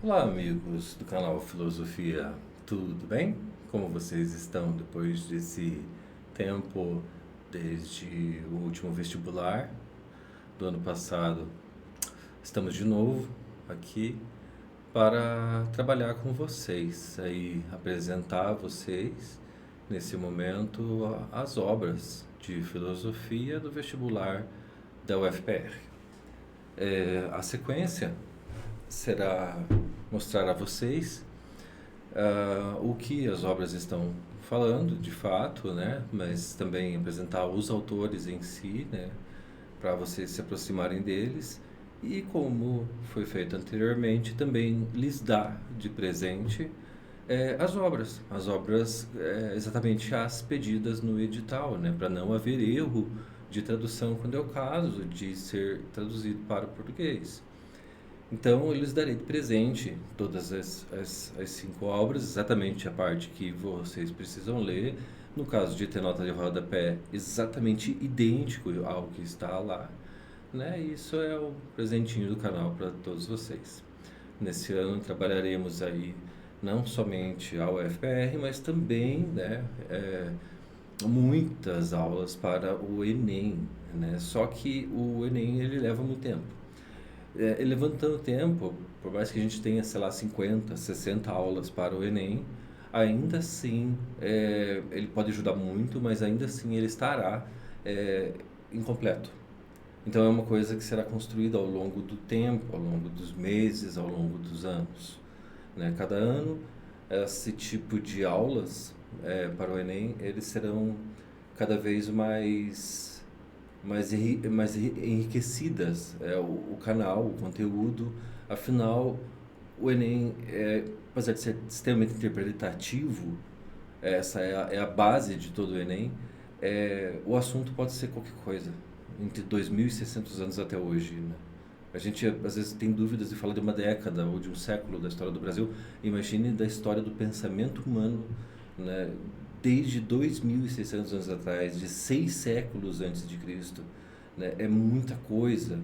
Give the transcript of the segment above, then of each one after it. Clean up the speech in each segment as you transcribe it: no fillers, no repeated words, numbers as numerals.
Olá, amigos do canal Filosofia, tudo bem? Como vocês estão depois desse tempo desde o último vestibular do ano passado? Estamos de novo aqui para trabalhar com vocês, aí apresentar a vocês nesse momento as obras de filosofia do vestibular da UFPR. A sequência será mostrar a vocês o que as obras estão falando, de fato, né? Mas também apresentar os autores em si, né? Para vocês se aproximarem deles. E como foi feito anteriormente, também lhes dar de presente as obras exatamente as pedidas no edital, né? Para não haver erro de tradução quando é o caso de ser traduzido para o português. Então, eu lhes darei de presente todas as cinco obras, exatamente a parte que vocês precisam ler. No caso de ter nota de rodapé, exatamente idêntico ao que está lá. Né? Isso é o presentinho do canal para todos vocês. Nesse ano trabalharemos aí não somente a UFPR, mas também muitas aulas para o Enem. Né? Só que o Enem ele leva muito tempo. Levantando tempo, por mais que a gente tenha, sei lá, 50, 60 aulas para o Enem, ainda assim ele pode ajudar muito, mas ainda assim ele estará é, incompleto. Então é uma coisa que será construída ao longo do tempo, ao longo dos meses, ao longo dos anos. Né? Cada ano, esse tipo de aulas para o Enem, eles serão cada vez mais enriquecidas o canal, o conteúdo. Afinal, o Enem, apesar de ser extremamente interpretativo, essa é a base de todo o Enem, o assunto pode ser qualquer coisa, entre 2.600 anos até hoje. Né? A gente às vezes tem dúvidas de falar de uma década ou de um século da história do Brasil. Imagine da história do pensamento humano, né? Desde 2.600 anos atrás, de 6 séculos antes de Cristo. Né? É muita coisa.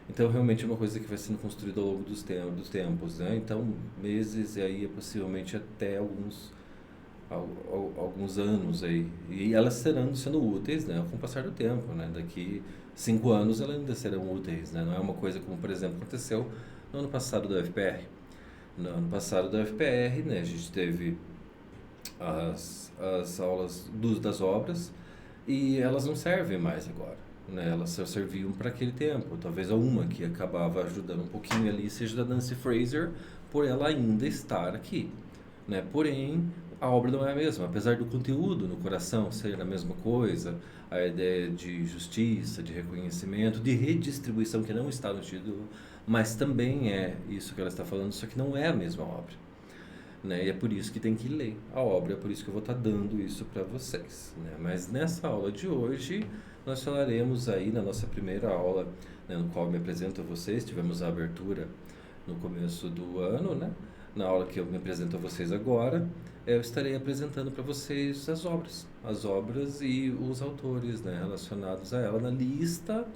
Então, realmente é uma coisa que vai sendo construída ao longo dos tempos. Né? Então, meses e aí possivelmente até alguns anos aí. E elas serão sendo úteis, né, com o passar do tempo, né? Daqui 5 anos elas ainda serão úteis, né? Não é uma coisa como, por exemplo, aconteceu no ano passado da UFPR. No ano passado da UFPR, né, a gente teve as aulas das obras e elas não servem mais agora. Né? Elas só serviam para aquele tempo. Talvez a uma que acabava ajudando um pouquinho ali seja da Nancy Fraser, por ela ainda estar aqui. Né? Porém, a obra não é a mesma, apesar do conteúdo no coração ser a mesma coisa, a ideia de justiça, de reconhecimento, de redistribuição que não está no título, mas também é isso que ela está falando, só que não é a mesma obra. Né? E é por isso que tem que ler a obra, é por isso que eu vou estar dando isso para vocês. Né? Mas nessa aula de hoje, nós falaremos aí na nossa primeira aula, né, no qual eu me apresento a vocês, tivemos a abertura no começo do ano, né? Na aula que eu me apresento a vocês agora, eu estarei apresentando para vocês as obras e os autores, né, relacionados a ela na lista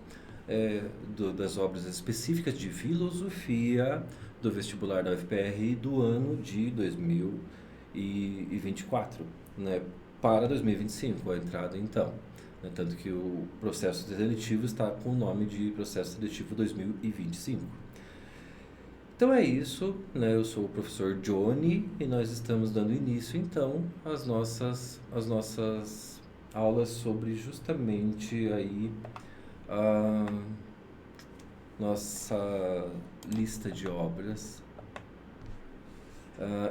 das obras específicas de filosofia do vestibular da UFPR do ano de 2024, né, para 2025, a entrada então. Né, tanto que o processo seletivo está com o nome de processo seletivo 2025. Então é isso, né? Eu sou o professor Johnny e nós estamos dando início então às nossas aulas sobre justamente aí a nossa lista de obras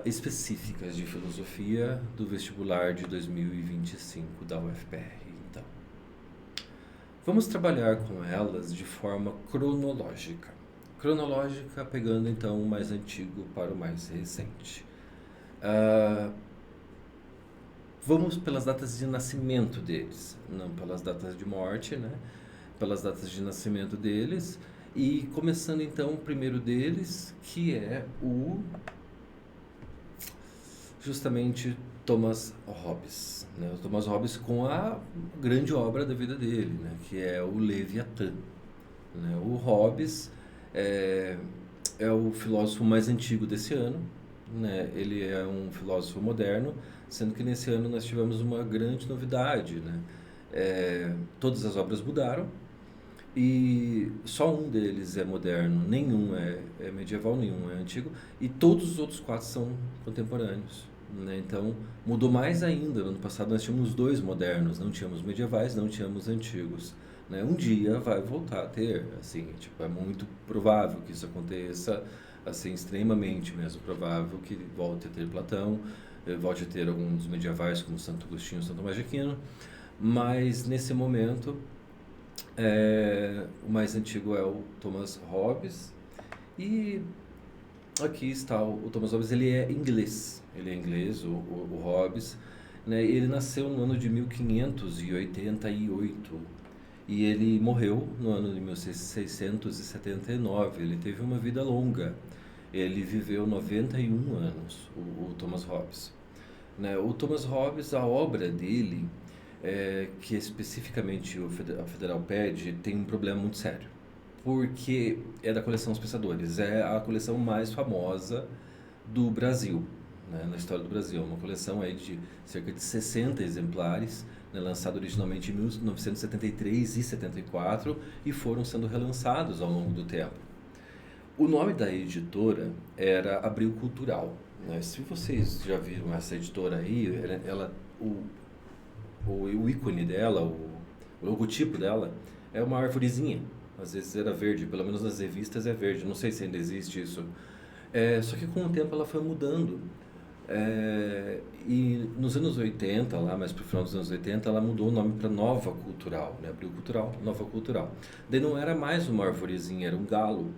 específicas de filosofia do vestibular de 2025 da UFPR. Então, vamos trabalhar com elas de forma cronológica. Cronológica, pegando então o mais antigo para o mais recente. Ah, vamos pelas datas de nascimento deles, não pelas datas de morte, né? Pelas datas de nascimento deles. E começando então o primeiro deles, que é justamente Thomas Hobbes. Né? O Thomas Hobbes com a grande obra da vida dele, né? Que é o Leviatã. Né? O Hobbes, é, é o filósofo mais antigo desse ano, né? Ele é um filósofo moderno, sendo que nesse ano nós tivemos uma grande novidade, né? Todas as obras mudaram e só um deles é moderno, nenhum é medieval, nenhum é antigo, e todos os outros quatro são contemporâneos, né? Então mudou mais ainda. No ano passado nós tínhamos dois modernos, não tínhamos medievais, não tínhamos antigos, né? Um dia vai voltar a ter, assim, tipo, é muito provável que isso aconteça, assim, extremamente mesmo provável que volte a ter Platão, volte a ter alguns medievais como Santo Agostinho, Santo Tomás de Aquino, mas nesse momento o mais antigo é o Thomas Hobbes. E aqui está o Thomas Hobbes. Ele é inglês, o Hobbes, né? Ele nasceu no ano de 1588 e ele morreu no ano de 1679. Ele teve uma vida longa. Ele viveu 91 anos, o Thomas Hobbes, né? O Thomas Hobbes, a obra dele, que especificamente a Federal pede, tem um problema muito sério, porque é da coleção Os Pensadores, é a coleção mais famosa do Brasil, né, na história do Brasil. É uma coleção aí de cerca de 60 exemplares, né, lançada originalmente em 1973 e 74, e foram sendo relançados ao longo do tempo. O nome da editora era Abril Cultural, né? Se vocês já viram essa editora aí, o ícone dela, o logotipo dela, é uma arvorezinha. Às vezes era verde, pelo menos nas revistas é verde. Não sei se ainda existe isso. Só que com o tempo ela foi mudando. E nos anos 80, lá mais pro final dos anos 80, ela mudou o nome para Nova Cultural, né? Abril Cultural, Nova Cultural. Daí não era mais uma arvorezinha, era um galo.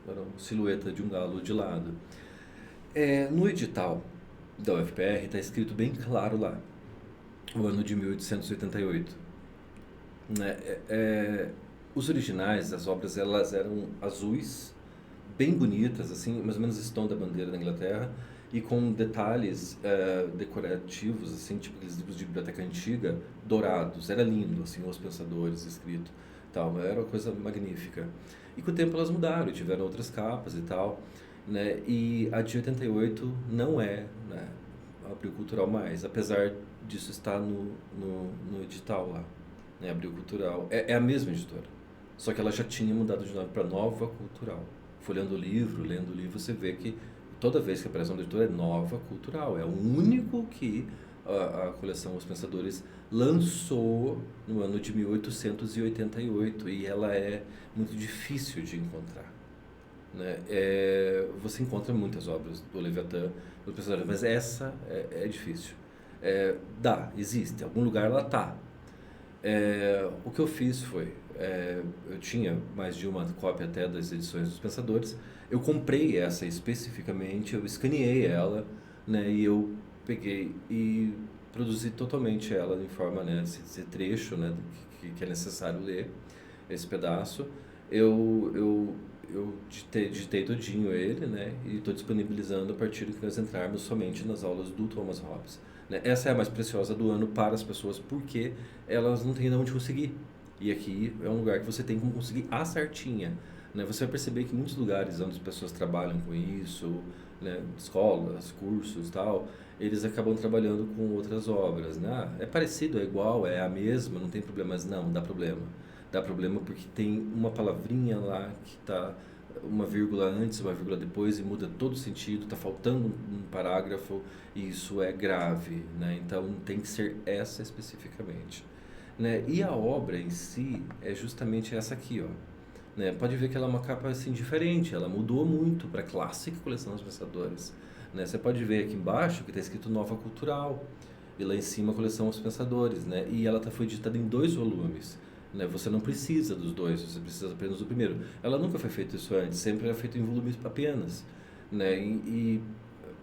Era uma silhueta de um galo de lado. No edital da UFPR está escrito bem claro lá, o ano de 1888, né? Os originais, as obras, elas eram azuis, bem bonitas, assim, mais ou menos esse tom da bandeira da Inglaterra, e com detalhes decorativos, assim, tipo aqueles livros de biblioteca antiga, dourados. Era lindo, assim, Os Pensadores escrito, tal, era uma coisa magnífica. E com o tempo elas mudaram, tiveram outras capas e tal, né? E a de 88 não é, né, Abril Cultural mais, apesar disso estar no edital lá, né? Abril Cultural. É a mesma editora, só que ela já tinha mudado de nome para Nova Cultural. Folheando o livro, lendo o livro, você vê que toda vez que aparece uma editora é Nova Cultural. É o único que a coleção Os Pensadores lançou no ano de 1888 e ela é muito difícil de encontrar, né? Você encontra muitas obras do Leviatã, do Pensador, mas essa é difícil. Existe, em algum lugar ela tá. O que eu fiz foi, eu tinha mais de uma cópia até das edições dos Pensadores, eu comprei essa especificamente, eu escaneei ela, né, e eu peguei e produzi totalmente ela em forma, né, esse trecho, né, que é necessário ler, esse pedaço. Eu digitei todinho ele, né, e estou disponibilizando a partir do que nós entrarmos somente nas aulas do Thomas Hobbes, né? Essa é a mais preciosa do ano para as pessoas, porque elas não têm de onde conseguir. E aqui é um lugar que você tem como conseguir a certinha, né? Você vai perceber que muitos lugares onde as pessoas trabalham com isso, né, escolas, cursos, tal, eles acabam trabalhando com outras obras, né? É parecido, é igual, é a mesma, não tem problema. Mas não, dá problema. Dá problema porque tem uma palavrinha lá que está uma vírgula antes, uma vírgula depois e muda todo o sentido, está faltando um parágrafo e isso é grave, né? Então tem que ser essa especificamente, né? E a obra em si é justamente essa aqui, ó, né? Pode ver que ela é uma capa assim diferente, ela mudou muito para a clássica coleção dos Pensadores, né? Você pode ver aqui embaixo que está escrito Nova Cultural e lá em cima a coleção Os Pensadores, né? E ela foi editada em 2 volumes, né? Você não precisa dos dois, você precisa apenas do primeiro. Ela nunca foi feita isso antes, sempre era feito em volumes apenas, né? E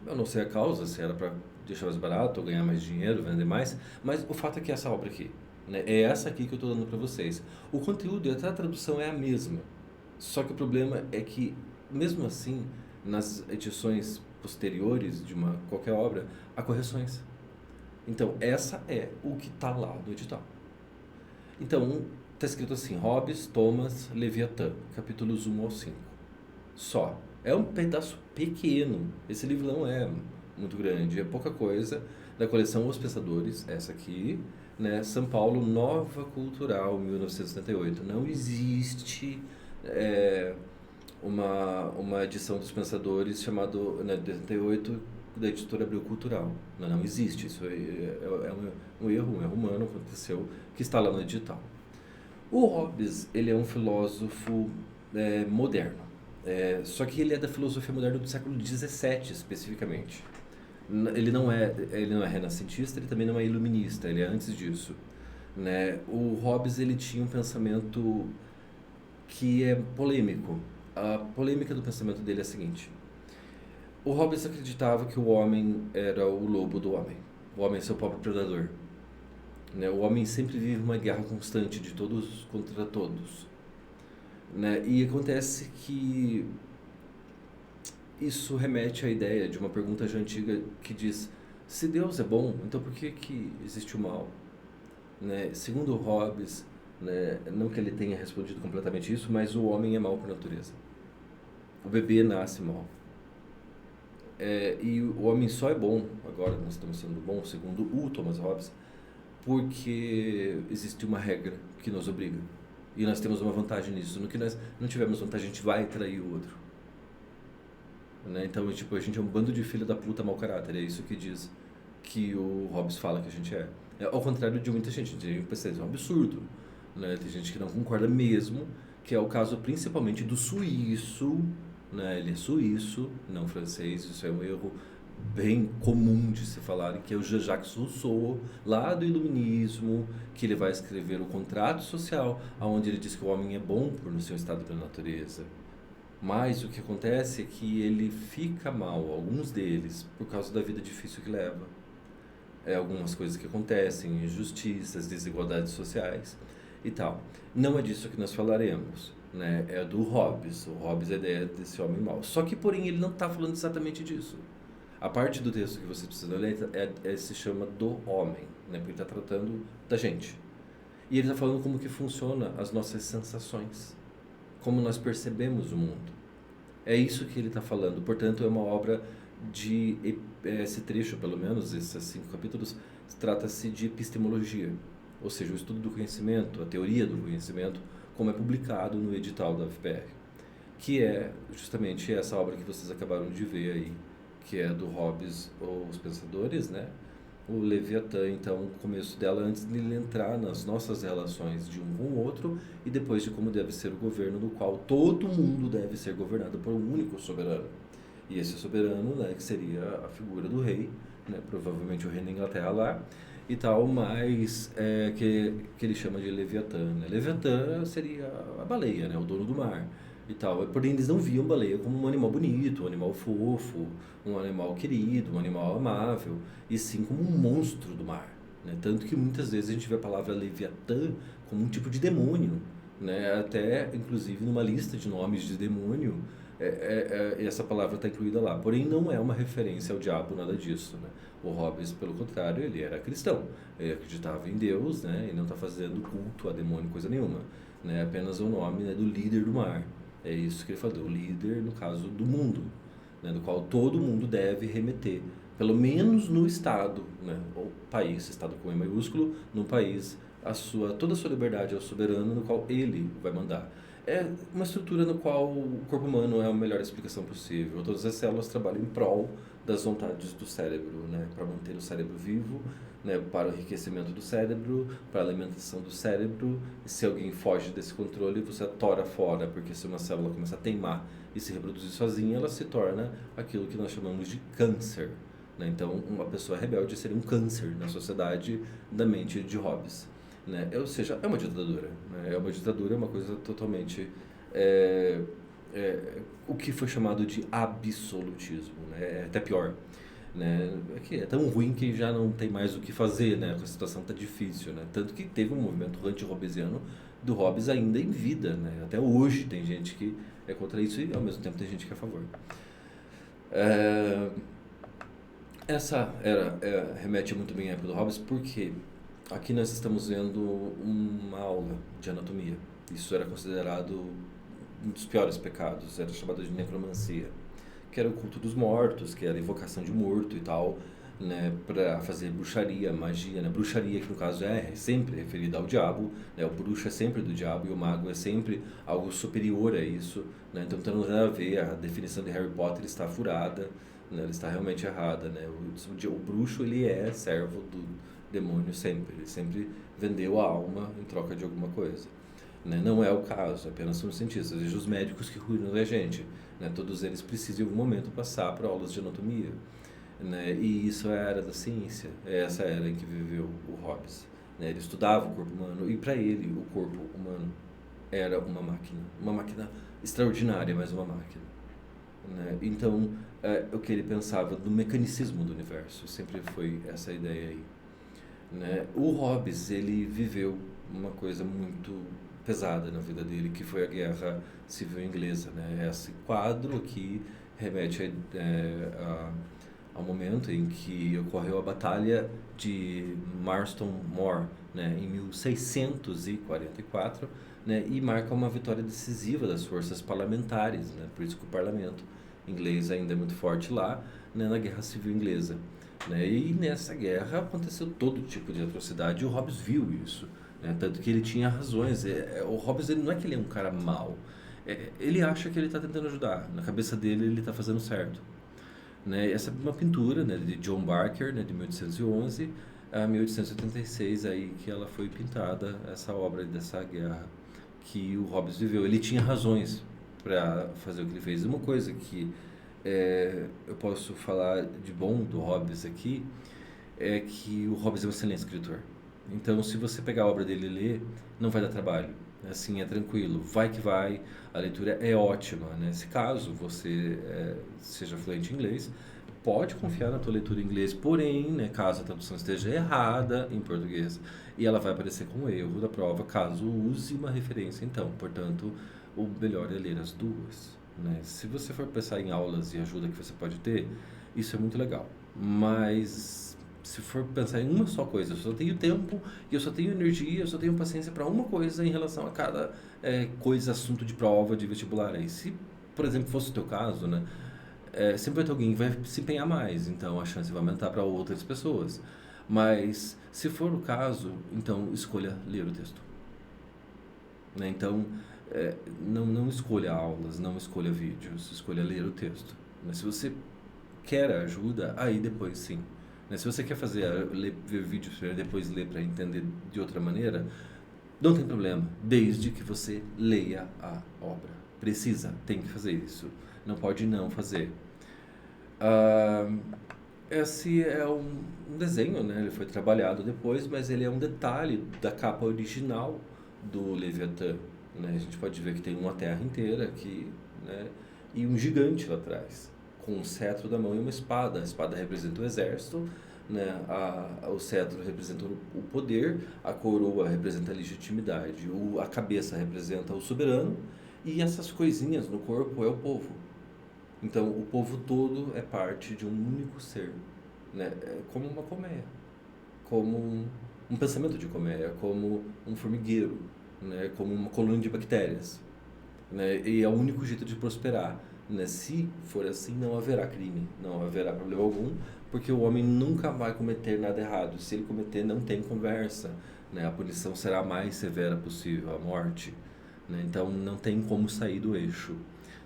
eu não sei a causa, se era para deixar mais barato ou ganhar mais dinheiro, vender mais, mas o fato é que essa obra aqui, né, é essa aqui que eu estou dando para vocês. O conteúdo e até a tradução é a mesma, só que o problema é que, mesmo assim, nas edições posteriores de qualquer obra, há correções. Então, essa é o que está lá no edital. Então, está escrito assim: Hobbes, Thomas, Leviatã, capítulos 1 ao 5. Só. É um pedaço pequeno. Esse livro não é muito grande, é pouca coisa. Da coleção Os Pensadores, essa aqui, né? São Paulo, Nova Cultural, 1978. Não existe é, uma edição dos Pensadores chamado, né, de 78 da editora Abril Cultural. Não existe. Isso é um erro humano aconteceu que está lá no edital. O Hobbes, ele é um filósofo moderno. Só que ele é da filosofia moderna do século XVII, especificamente. Ele não é renascentista, ele também não é iluminista, ele é antes disso, né? O Hobbes, ele tinha um pensamento que é polêmico. A polêmica do pensamento dele é a seguinte: o Hobbes acreditava que o homem era o lobo do homem, o homem é seu próprio predador, né? O homem sempre vive uma guerra constante de todos contra todos, né? E acontece que isso remete à ideia de uma pergunta já antiga que diz: se Deus é bom, então por que existe o mal? Né? Segundo Hobbes, né, não que ele tenha respondido completamente isso, mas o homem é mau por natureza. O bebê nasce mau. E o homem só é bom, agora nós estamos sendo bom, segundo o Thomas Hobbes, porque existe uma regra que nos obriga. E nós temos uma vantagem nisso. No que nós não tivermos vantagem, a gente vai trair o outro. Né? Então, tipo, a gente é um bando de filho da puta mau caráter. É isso que diz que o Hobbes fala que a gente é. Ao contrário de muita gente. Tem gente que é um absurdo. Né? Tem gente que não concorda mesmo, que é o caso principalmente do suíço. Né? Ele é suíço, não francês. Isso é um erro bem comum de se falar, que é o Jean-Jacques Rousseau, lá do Iluminismo, que ele vai escrever o Contrato Social, onde ele diz que o homem é bom por no seu estado pela natureza. Mas o que acontece é que ele fica mal, alguns deles, por causa da vida difícil que leva. Algumas coisas que acontecem, injustiças, desigualdades sociais e tal. Não é disso que nós falaremos, né? É do Hobbes. O Hobbes é a ideia desse homem mau. Só que, porém, ele não está falando exatamente disso. A parte do texto que você precisa ler se chama do homem, né? Porque ele está tratando da gente. E ele está falando como que funciona as nossas sensações, como nós percebemos o mundo. É isso que ele está falando. Portanto, é uma obra esse trecho, pelo menos, esses 5 capítulos, trata-se de epistemologia, ou seja, o estudo do conhecimento, a teoria do conhecimento, como é publicado no edital da UFPR, que é justamente essa obra que vocês acabaram de ver aí, que é do Hobbes, Os Pensadores, né? O Leviatã, então, o começo dela, antes de ele entrar nas nossas relações de um com o outro e depois de como deve ser o governo, no qual todo mundo deve ser governado por um único soberano. E esse soberano, né, que seria a figura do rei, né, provavelmente o rei da Inglaterra lá, e tal, mas que ele chama de Leviatã. Né? Leviatã seria a baleia, né, o dono do mar e tal. Porém, eles não viam baleia como um animal bonito, um animal fofo, um animal querido, um animal amável, e sim como um monstro do mar. Né? Tanto que muitas vezes a gente vê a palavra Leviatã como um tipo de demônio. Né? Até, inclusive, numa lista de nomes de demônio, essa palavra está incluída lá. Porém, não é uma referência ao diabo, nada disso. Né? O Hobbes, pelo contrário, ele era cristão. Ele acreditava em Deus, né? E não está fazendo culto a demônio, coisa nenhuma. Né? Apenas o nome, né, do líder do mar. É isso que ele falou, o líder, no caso, do mundo, né, do qual todo mundo deve remeter, pelo menos no Estado, né, ou país, Estado com E maiúsculo, no país, toda a sua liberdade ao soberano, no qual ele vai mandar. É uma estrutura no qual o corpo humano é a melhor explicação possível. Todas as células trabalham em prol das vontades do cérebro, né, para manter o cérebro vivo, né, para o enriquecimento do cérebro, para a alimentação do cérebro. E se alguém foge desse controle, você atora fora, porque se uma célula começa a teimar e se reproduzir sozinha, ela se torna aquilo que nós chamamos de câncer. Né? Então, uma pessoa rebelde seria um câncer na sociedade da mente de Hobbes. Né? Ou seja, é uma ditadura. Né? É uma ditadura, é uma coisa totalmente... o que foi chamado de absolutismo. Né? É até pior. Né? É tão ruim que já não tem mais o que fazer, né? A situação está difícil, né? Tanto que teve um movimento anti-hobbesiano do Hobbes ainda em vida, né? Até hoje tem gente que é contra isso e ao mesmo tempo tem gente que é a favor. Essa remete muito bem à época do Hobbes, porque aqui nós estamos vendo uma aula de anatomia. Isso era considerado um dos piores pecados, era chamado de necromancia, que era o culto dos mortos, que era a invocação de morto e tal, né, para fazer bruxaria, magia, né? Bruxaria que no caso é sempre referida ao diabo, né? O bruxo é sempre do diabo e o mago é sempre algo superior a isso, né? Então não tem nada a ver, a definição de Harry Potter está furada, né? Ela está realmente errada, né? O bruxo ele é servo do demônio sempre, ele sempre vendeu a alma em troca de alguma coisa. Né? Não é o caso, apenas são os cientistas, veja os médicos que cuidam da gente, né? Todos eles precisam em algum momento passar por aulas de anatomia, né? E isso é a era da ciência, é essa era em que viveu o Hobbes, né? Ele estudava o corpo humano e para ele o corpo humano era uma máquina extraordinária, mas uma máquina, né? Então o que ele pensava do mecanicismo do universo sempre foi essa ideia aí, né? O Hobbes ele viveu uma coisa muito pesada na vida dele, que foi a Guerra Civil Inglesa, né? Esse quadro aqui remete ao momento em que ocorreu a Batalha de Marston Moor, né? Em 1644, né? E marca uma vitória decisiva das forças parlamentares, né? Por isso que o parlamento inglês ainda é muito forte lá, né? Na Guerra Civil Inglesa. Né? E nessa guerra aconteceu todo tipo de atrocidade e o Hobbes viu isso, né? Tanto que ele tinha razões. O Hobbes ele não é que ele é um cara mau, ele acha que ele está tentando ajudar, na cabeça dele ele está fazendo certo, né? Essa é uma pintura, né, de John Barker, né, de 1811 a 1886 aí que ela foi pintada, essa obra dessa guerra que o Hobbes viveu. Ele tinha razões para fazer o que ele fez. Uma coisa que eu posso falar de bom do Hobbes aqui é que o Hobbes é um excelente escritor. Então, se você pegar a obra dele e ler, não vai dar trabalho. Assim, é tranquilo. Vai que vai. A leitura é ótima, né? Se caso você seja fluente em inglês, pode confiar na tua leitura em inglês. Porém, né, caso a tradução esteja errada em português, e ela vai aparecer com erro da prova, caso use uma referência. Então, portanto, o melhor é ler as duas, né? Se você for pensar em aulas e ajuda que você pode ter, isso é muito legal. Mas se for pensar em uma só coisa, eu só tenho tempo, e eu só tenho energia, eu só tenho paciência para uma coisa em relação a cada coisa, assunto de prova, de vestibular. Aí, se, por exemplo, fosse o teu caso, né, sempre vai ter alguém que vai se empenhar mais, então a chance vai aumentar para outras pessoas. Mas, se for o caso, então escolha ler o texto, né? Então, não escolha aulas, não escolha vídeos, escolha ler o texto. Mas se você quer ajuda, aí depois sim. Né? Se você quer ver vídeos para depois ler para entender de outra maneira, não tem problema, desde que você leia a obra. Tem que fazer isso. Não pode não fazer. Esse é um desenho, né? Ele foi trabalhado depois, mas ele é um detalhe da capa original do Leviatã, né? A gente pode ver que tem uma terra inteira aqui, né? E um gigante lá atrás, com um cetro da mão e uma espada. A espada representa o exército, né? O cetro representa o poder, a coroa representa a legitimidade, a cabeça representa o soberano, e essas coisinhas no corpo é o povo. Então, o povo todo é parte de um único ser, né? É como uma colmeia, como um pensamento de colmeia, como um formigueiro, né? Como uma colônia de bactérias, né? E é o único jeito de prosperar, né? Se for assim, não haverá crime, não haverá problema algum, porque o homem nunca vai cometer nada errado. Se ele cometer, não tem conversa, né? A punição será a mais severa possível, a morte, né? Então, não tem como sair do eixo,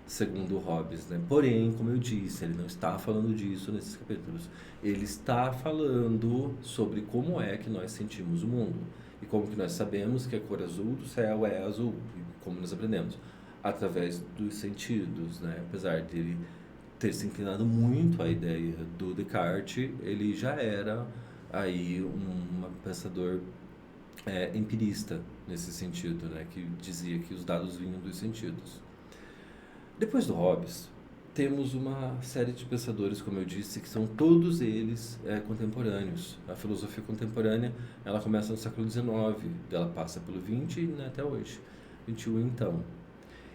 segundo Hobbes, né? Porém, como eu disse, ele não está falando disso nesses capítulos. Ele está falando sobre como é que nós sentimos o mundo e como que nós sabemos que a cor azul do céu é azul, e como nós aprendemos através dos sentidos, né? Apesar de ele ter se inclinado muito à ideia do Descartes, ele já era aí um pensador empirista nesse sentido, né? Que dizia que os dados vinham dos sentidos. Depois do Hobbes, temos uma série de pensadores, como eu disse, que são todos eles contemporâneos. A filosofia contemporânea, ela começa no século XIX, ela passa pelo XX, né, até hoje, XXI então.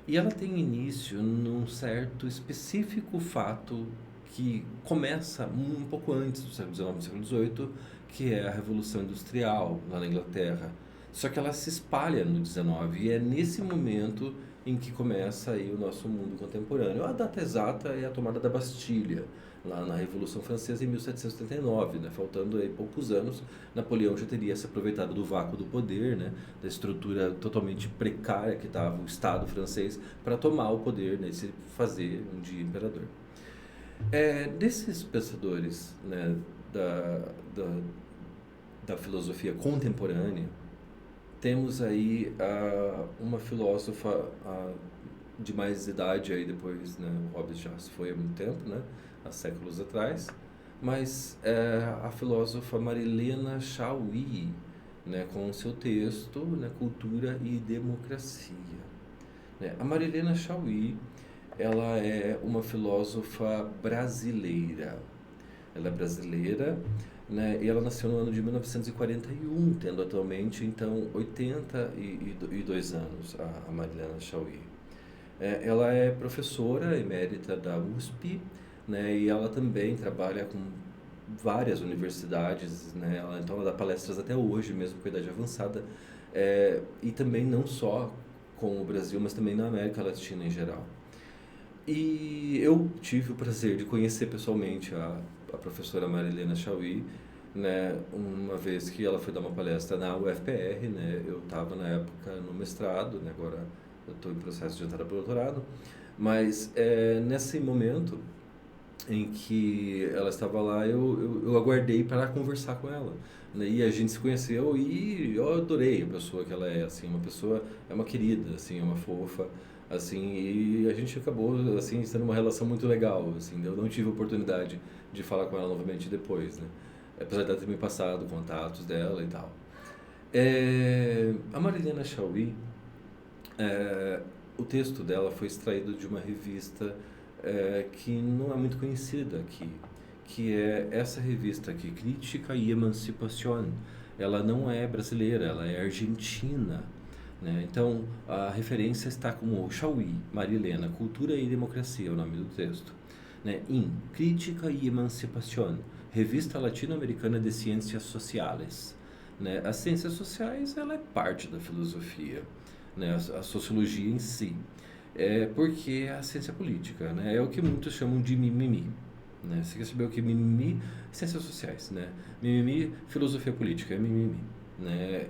E ela tem início num certo específico fato que começa um pouco antes do século XIX, do século XVIII, que é a Revolução Industrial lá na Inglaterra. Só que ela se espalha no XIX, e é nesse momento em que começa aí o nosso mundo contemporâneo. A data exata é a tomada da Bastilha, lá na Revolução Francesa em 1789, né? Faltando aí poucos anos, Napoleão já teria se aproveitado do vácuo do poder, né? Da estrutura totalmente precária que estava o Estado francês para tomar o poder, né? E se fazer um dia imperador. Desses pensadores, né? da, da, da filosofia contemporânea, temos aí uma filósofa de mais idade aí depois, né? O Hobbes já se foi há muito tempo, né? Há séculos atrás, mas a filósofa Marilena Chauí, né? Com o seu texto, né? Cultura e Democracia, né? A Marilena Chauí, ela é uma filósofa brasileira. Ela é brasileira, né? E ela nasceu no ano de 1941, tendo atualmente, então, 82 anos, a Marilena Chauí. Ela é professora emérita da USP, né? E ela também trabalha com várias universidades, né? Então, ela dá palestras até hoje, mesmo com a idade avançada, e também não só com o Brasil, mas também na América Latina em geral. E eu tive o prazer de conhecer pessoalmente a professora Marilena Chauí, né, uma vez que ela foi dar uma palestra na UFPR, né, eu estava na época no mestrado, né, agora eu estou em processo de entrar para o doutorado, mas nesse momento em que ela estava lá, eu aguardei para conversar com ela, né, e a gente se conheceu e eu adorei a pessoa que ela é, assim, uma pessoa, é uma querida, assim, é uma fofa, assim, e a gente acabou, assim, sendo uma relação muito legal, assim, eu não tive oportunidade de falar com ela novamente depois, né, apesar de ela ter me passado contatos dela e tal. A Marilena Chauí, o texto dela foi extraído de uma revista que não é muito conhecida aqui, que é essa revista aqui, Crítica e Emancipação. Ela não é brasileira, ela é argentina, né? Então, a referência está como Chauí, Marilena, Cultura e Democracia, é o nome do texto, né? Em Crítica e Emancipação, Revista Latino-Americana de Ciências Sociais, né? As ciências sociais, ela é parte da filosofia, né? A sociologia em si, porque é a ciência política, né? É o que muitos chamam de mimimi, né? Você quer saber o que é mimimi? Ciências sociais, né? Mimimi, filosofia política, é mimimi, né?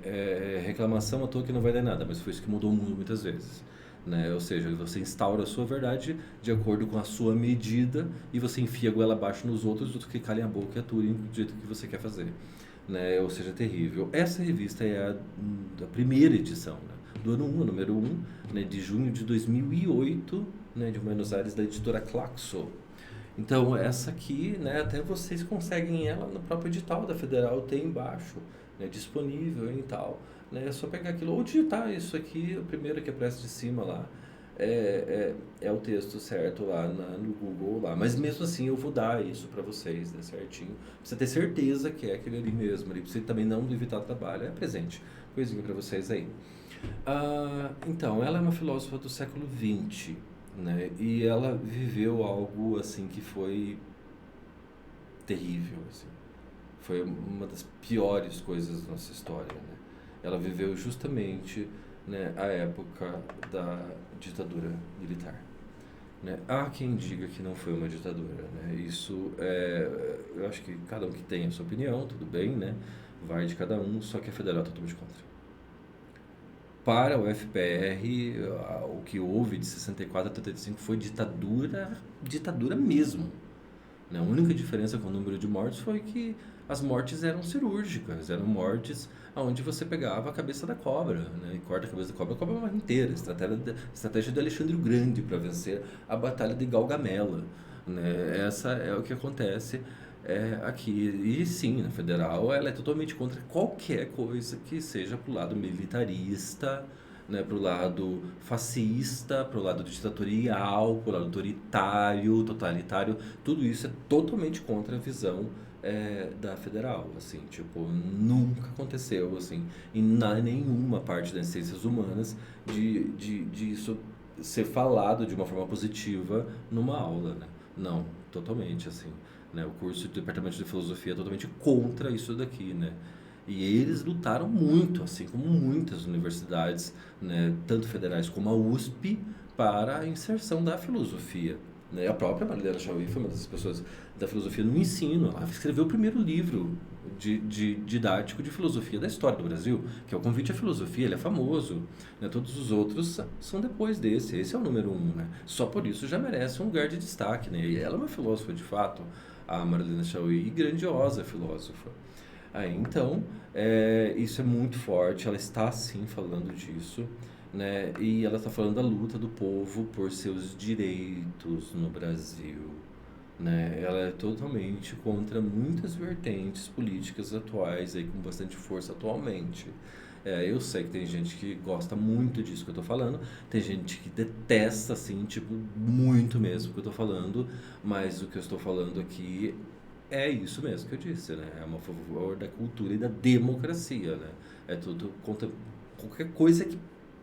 Reclamação à toa que não vai dar nada, mas foi isso que mudou o mundo muitas vezes, né? Ou seja, você instaura a sua verdade de acordo com a sua medida e você enfia a goela abaixo nos outros, outros que calem a boca e atuem do jeito que você quer fazer, né? Ou seja, terrível. Essa revista é a primeira edição, né? Do ano 1, número 1, né? De junho de 2008, né? De Buenos Aires, da editora Claxo. Então, essa aqui, né, até vocês conseguem ela no próprio edital da Federal, tem embaixo, né, disponível e tal. Né, é só pegar aquilo, ou digitar isso aqui, o primeiro que aparece de cima lá, é o texto certo lá no Google lá. Mas mesmo assim eu vou dar isso para vocês, né, certinho. Pra você ter certeza que é aquele ali mesmo, ali, pra você também não evitar trabalho. É presente, coisinha para vocês aí. Então, ela é uma filósofa do século XX, né? E ela viveu algo assim que foi terrível, assim. Foi uma das piores coisas da nossa história, né? Ela viveu justamente, né, a época da ditadura militar, né? Há quem diga que não foi uma ditadura, né? Isso eu acho que cada um que tem a sua opinião, tudo bem, né? Vai de cada um, só que a federal é totalmente contra. Para o FPR, o que houve de 64 a 85 foi ditadura, ditadura mesmo, né? A única diferença com o número de mortes foi que as mortes eram cirúrgicas, eram mortes onde você pegava a cabeça da cobra, né? E corta a cabeça da cobra, a cobra morre inteira. Estratégia de Alexandre o Grande para vencer a Batalha de Gaugamela, né? Essa é o que acontece aqui. E sim, na federal ela é totalmente contra qualquer coisa que seja pro lado militarista, né, pro lado fascista, pro lado ditatorial, pro lado autoritário, totalitário, tudo isso é totalmente contra a visão da federal, assim, tipo, nunca aconteceu, assim, em nenhuma parte das ciências humanas de isso ser falado de uma forma positiva numa aula, né? Não, totalmente, assim, né? O curso do Departamento de Filosofia é totalmente contra isso daqui, né? E eles lutaram muito, assim como muitas universidades, né, tanto federais como a USP, para a inserção da filosofia. Né? A própria Marilena Chauí foi uma das pessoas da filosofia no ensino. Ela escreveu o primeiro livro de didático de filosofia da história do Brasil, que é o Convite à Filosofia. Ele é famoso, né? Todos os outros são depois desse. Esse é o número um, né? Só por isso já merece um lugar de destaque, né? E ela é uma filósofa de fato, a Marilena Chauí, e grandiosa filósofa. Aí, então, isso é muito forte, ela está sim falando disso, né? E ela está falando da luta do povo por seus direitos no Brasil, né? Ela é totalmente contra muitas vertentes políticas atuais aí com bastante força atualmente. Eu sei que tem gente que gosta muito disso que eu tô falando, tem gente que detesta, assim, tipo, muito mesmo o que eu tô falando, mas o que eu estou falando aqui é isso mesmo que eu disse, né? É uma favor da cultura e da democracia, né? É tudo contra qualquer coisa que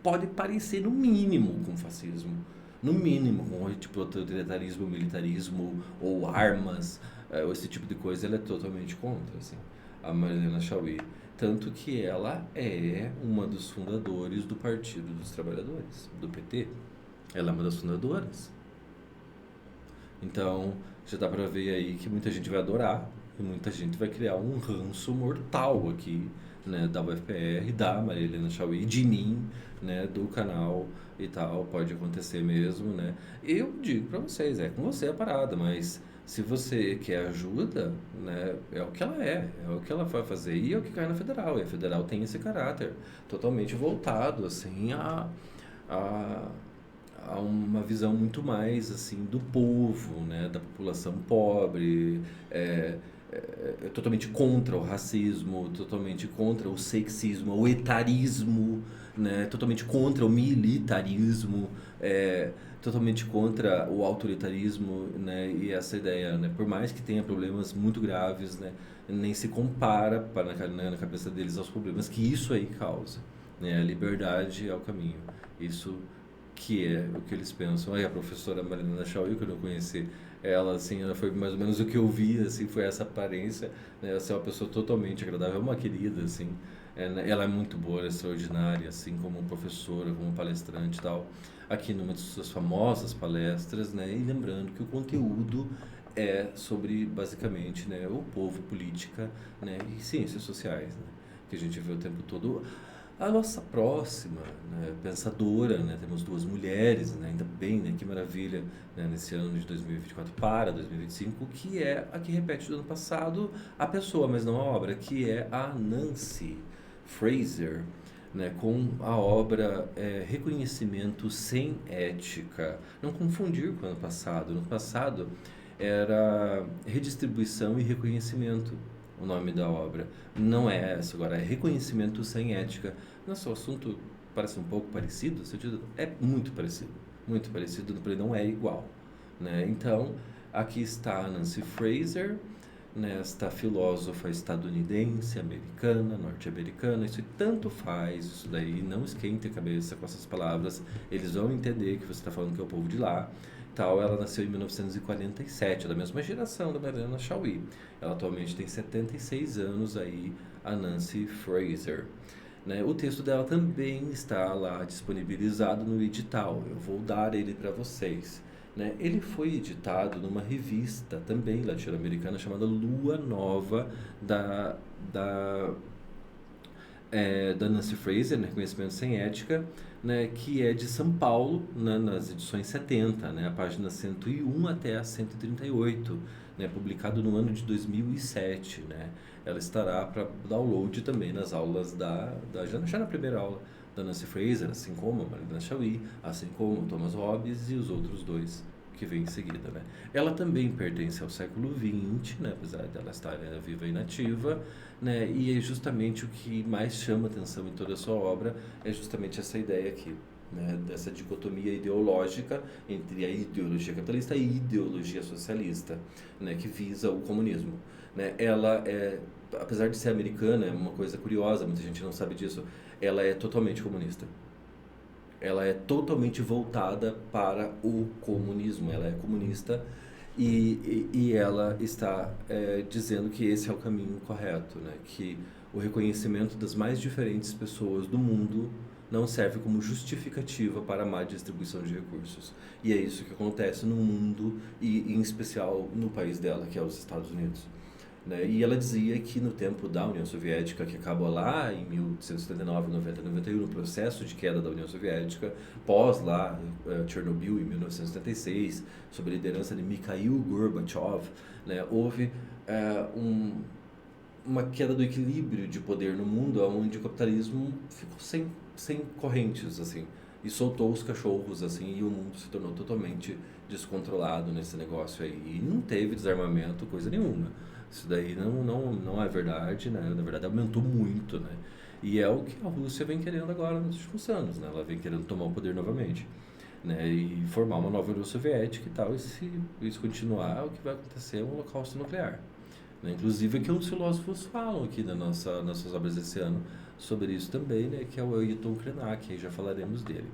pode parecer, no mínimo, com fascismo. No mínimo, com tipo autoritarismo, militarismo ou armas, ou esse tipo de coisa, ela é totalmente contra, assim. A Marilena Chauí. Tanto que ela é uma dos fundadores do Partido dos Trabalhadores, do PT. Ela é uma das fundadoras. Então, já dá pra ver aí que muita gente vai adorar e muita gente vai criar um ranço mortal aqui, né, da UFPR, da Maria Helena Chauí, de mim, né, do canal e tal, pode acontecer mesmo, né. Eu digo pra vocês, é com você a parada, mas se você quer ajuda, né, é o que ela é o que ela vai fazer e é o que cai na federal, e a federal tem esse caráter totalmente voltado, assim, a há uma visão muito mais assim do povo, né, da população pobre, totalmente contra o racismo, totalmente contra o sexismo, o etarismo, né, totalmente contra o militarismo, totalmente contra o autoritarismo, né, e essa ideia, né, por mais que tenha problemas muito graves, né, nem se compara na cabeça deles aos problemas que isso aí causa, né, a liberdade é o caminho. Isso que é o que eles pensam. Aí a professora Marina Chauí, que eu não conheci, ela, assim, ela foi mais ou menos o que eu vi, assim, foi essa aparência, né? Ela é uma pessoa totalmente agradável, é uma querida, assim, né? Ela é muito boa, ela é extraordinária, assim, como professora, como palestrante e tal, aqui numa de suas famosas palestras, né? E lembrando que o conteúdo é sobre, basicamente, né, o povo, política, né, e ciências sociais, né? Que a gente vê o tempo todo. A nossa próxima, né, pensadora, né, temos duas mulheres, né, ainda bem, né, que maravilha, né, nesse ano de 2024 para 2025, que é a que repete do ano passado a pessoa, mas não a obra, que é a Nancy Fraser, né, com a obra Reconhecimento Sem Ética. Não confundir com o ano passado. No ano passado era Redistribuição e Reconhecimento, o nome da obra. Não é essa, agora é Reconhecimento Sem Ética. Nossa, o assunto parece um pouco parecido, no sentido, é muito parecido, porém não é igual, né? Então, aqui está a Nancy Fraser, né, esta filósofa estadunidense, americana, norte-americana, isso tanto faz, isso daí, não esquente a cabeça com essas palavras, eles vão entender que você está falando que é o povo de lá, tal. Ela nasceu em 1947, é da mesma geração da Mariana Chauí. Ela atualmente tem 76 anos aí, a Nancy Fraser. Né? O texto dela também está lá disponibilizado no edital, eu vou dar ele para vocês. Né? Ele foi editado numa revista também latino-americana chamada Lua Nova, da, da, da Nancy Fraser, né? Conhecimento Sem Ética, né? Que é de São Paulo, né? Nas edições 70, né? A página 101 até a 138, né? Publicado no ano de 2007. Né? Ela estará para download também nas aulas já na primeira aula da Nancy Fraser, assim como a Marina Chauí, assim como o Thomas Hobbes e os outros dois que vêm em seguida, né? Ela também pertence ao século XX, né? Apesar dela estar viva e nativa, né? E é justamente o que mais chama atenção em toda a sua obra é justamente essa ideia aqui, né? Dessa dicotomia ideológica entre a ideologia capitalista e a ideologia socialista, né? Que visa o comunismo, né? Ela é, apesar de ser americana, é uma coisa curiosa, muita gente não sabe disso, ela é totalmente comunista. Ela é totalmente voltada para o comunismo. Ela é comunista e ela está dizendo que esse é o caminho correto, né? Que o reconhecimento das mais diferentes pessoas do mundo não serve como justificativa para a má distribuição de recursos. E é isso que acontece no mundo e, em especial, no país dela, que é os Estados Unidos. Né? E ela dizia que no tempo da União Soviética, que acabou lá em 1879, 90, 91, no processo de queda da União Soviética, pós lá Chernobyl em 1976, sob a liderança de Mikhail Gorbachev, né? Houve uma queda do equilíbrio de poder no mundo, onde o capitalismo ficou sem correntes, assim, e soltou os cachorros, assim, e o mundo se tornou totalmente descontrolado nesse negócio aí. E não teve desarmamento, coisa nenhuma. Isso daí não é verdade, né? Na verdade, aumentou muito, né? E é o que a Rússia vem querendo agora nos últimos anos, né? Ela vem querendo tomar o poder novamente, né? E formar uma nova União Soviética e tal. E se isso continuar, o que vai acontecer é um holocausto nuclear. Né? Inclusive, que os filósofos falam aqui nas suas obras desse ano sobre isso também, né? Que é o Ailton Krenak, aí já falaremos dele.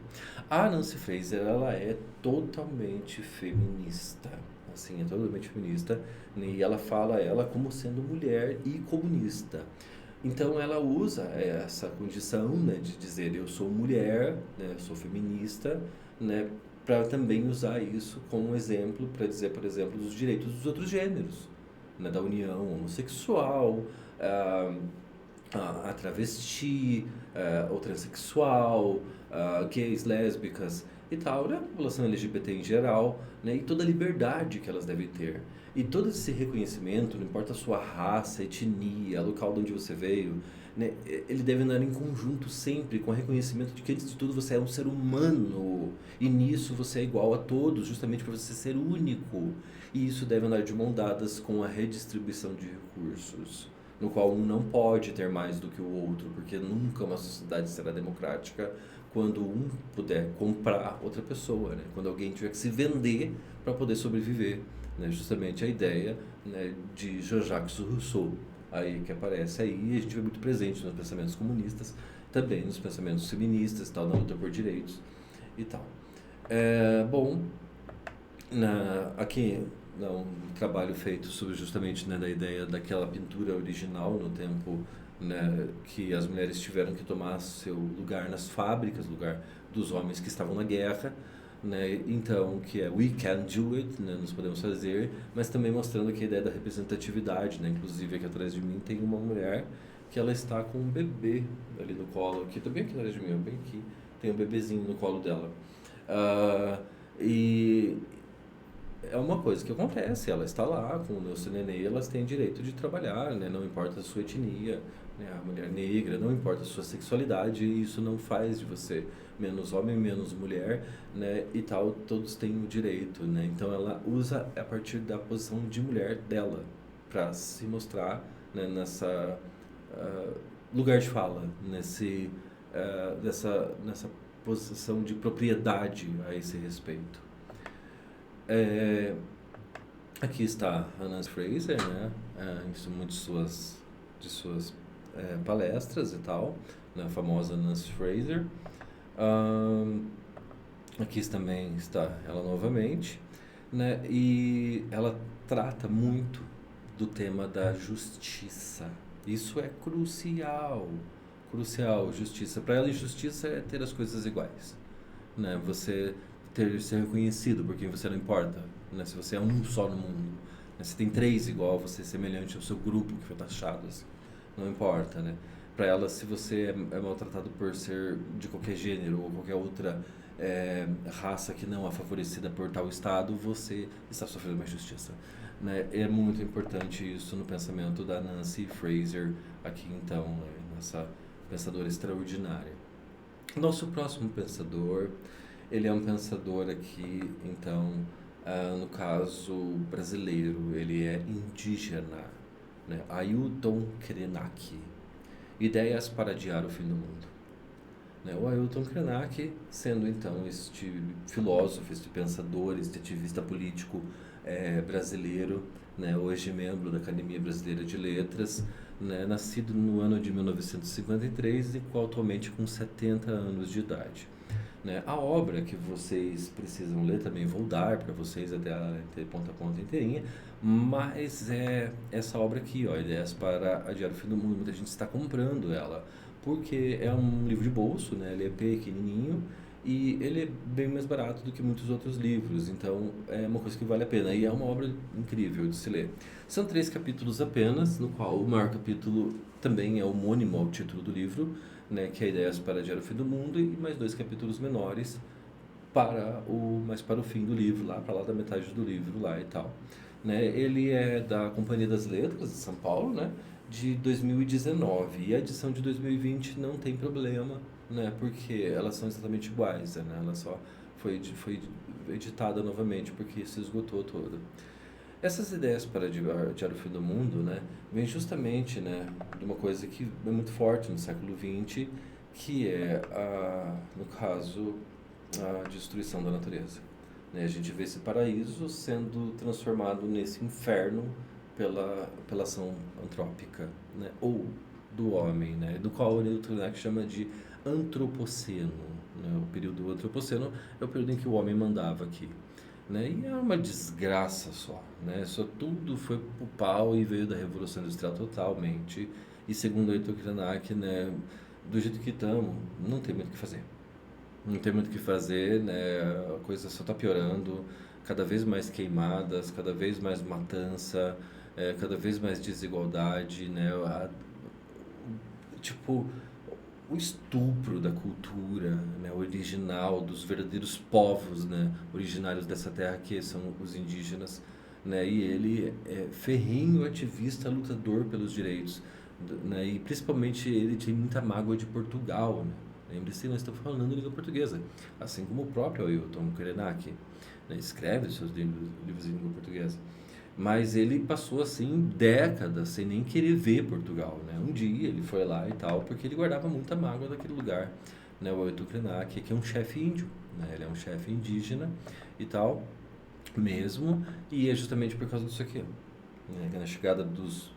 A Nancy Fraser, ela é totalmente feminista, assim, é totalmente feminista, né? E ela fala ela como sendo mulher e comunista. Então ela usa essa condição, né, de dizer eu sou mulher, né, eu sou feminista, né, para também usar isso como exemplo para dizer, por exemplo, dos direitos dos outros gêneros, né, da união homossexual, a travesti, o transexual, gays, lésbicas e tal, né? A população LGBT em geral, né? E toda a liberdade que elas devem ter. E todo esse reconhecimento, não importa a sua raça, etnia, local de onde você veio, né? Ele deve andar em conjunto sempre com o reconhecimento de que, antes de tudo, você é um ser humano. E nisso você é igual a todos, justamente por você ser único. E isso deve andar de mão dadas com a redistribuição de recursos, no qual um não pode ter mais do que o outro, porque nunca uma sociedade será democrática quando um puder comprar outra pessoa, né? Quando alguém tiver que se vender para poder sobreviver, né? Justamente a ideia, né, de Jean-Jacques Rousseau, aí que aparece aí, e a gente vê muito presente nos pensamentos comunistas, também nos pensamentos feministas, tal, na luta por direitos e tal. Bom, aqui um trabalho feito sobre justamente, né, da ideia daquela pintura original no tempo, né, que as mulheres tiveram que tomar seu lugar nas fábricas, lugar dos homens que estavam na guerra, né, então que é we can do it, né, nós podemos fazer, mas também mostrando aqui a ideia da representatividade, né, inclusive aqui atrás de mim tem uma mulher que ela está com um bebê ali no colo, aqui também aqui atrás de mim, bem aqui, tem um bebezinho no colo dela. E é uma coisa que acontece, ela está lá com o seu nenê, elas têm direito de trabalhar, né? Não importa a sua etnia, né? A mulher negra, não importa a sua sexualidade, isso não faz de você menos homem, menos mulher, né? E tal, todos têm o direito, né? Então ela usa a partir da posição de mulher dela para se mostrar, né, nessa lugar de fala, nessa posição de propriedade a esse respeito. Aqui está a Nancy Fraser, né? Em muitas de suas palestras e tal, né? A famosa Nancy Fraser. Aqui também está ela novamente, né? E ela trata muito do tema da justiça. Isso é crucial, crucial. Justiça. Para ela, justiça é ter as coisas iguais, né? Você ser reconhecido por quem você não importa, né? Se você é um só no mundo, né? Se tem três igual, você é semelhante ao seu grupo que foi taxado, assim, não importa, né? Para ela, se você é maltratado por ser de qualquer gênero ou qualquer outra raça que não é favorecida por tal estado, você está sofrendo uma injustiça, né? É muito importante isso no pensamento da Nancy Fraser aqui, então, né? Nossa pensadora extraordinária. Nosso próximo pensador, ele é um pensador aqui, então, no caso brasileiro, ele é indígena, né? Ailton Krenak. Ideias para adiar o fim do mundo. Né? O Ailton Krenak, sendo então este filósofo, este pensador, este ativista político brasileiro, né? Hoje membro da Academia Brasileira de Letras, né? Nascido no ano de 1953 e atualmente com 70 anos de idade. né? A obra que vocês precisam ler também vou dar para vocês até ter ponta a ponta inteirinha, mas é essa obra aqui, ó, Ideias para Adiar o Fim do Mundo. Muita gente está comprando ela, porque é um livro de bolso, né? Ele é pequenininho e ele é bem mais barato do que muitos outros livros, então é uma coisa que vale a pena e é uma obra incrível de se ler. São 3 capítulos apenas, no qual o maior capítulo também é homônimo ao título do livro, né, que é Ideias para Adiar o Fim do Mundo, e mais 2 capítulos menores mais para o fim do livro, lá para lá da metade do livro lá e tal. Né? Ele é da Companhia das Letras de São Paulo, né, de 2019, e a edição de 2020 não tem problema, né, porque elas são exatamente iguais, né? Ela só foi editada novamente porque se esgotou toda. Essas ideias para adiar o fim do mundo, né, vem justamente, né, de uma coisa que é muito forte no século XX, que é, no caso, a destruição da natureza. Né? A gente vê esse paraíso sendo transformado nesse inferno pela ação antrópica, né, ou do homem, né, do qual o Newton chama de antropoceno. Né? O período antropoceno é o período em que o homem mandava aqui. Né? E é uma desgraça só, né? Só tudo foi pro pau e veio da Revolução Industrial totalmente. E segundo Ayrton Krenak, né, do jeito que estamos, não tem muito o que fazer. Não tem muito o que fazer, né? A coisa só está piorando, cada vez mais queimadas, cada vez mais matança, cada vez mais desigualdade, né? Tipo, o estupro da cultura, né, original dos verdadeiros povos, né, originários dessa terra, que são os indígenas, né, e ele é ferrenho ativista, lutador pelos direitos, né, e principalmente ele tem muita mágoa de Portugal, né. Lembre-se, nós estamos falando língua portuguesa, assim como o próprio Ailton Krenak, né, escreve seus livros em língua portuguesa. Mas ele passou assim décadas sem nem querer ver Portugal, né? Um dia ele foi lá e tal, porque ele guardava muita mágoa daquele lugar, né? O Ailton Krenak, que é um chefe índio, né? Ele é um chefe indígena e tal, mesmo, e é justamente por causa disso aqui, né? Na chegada dos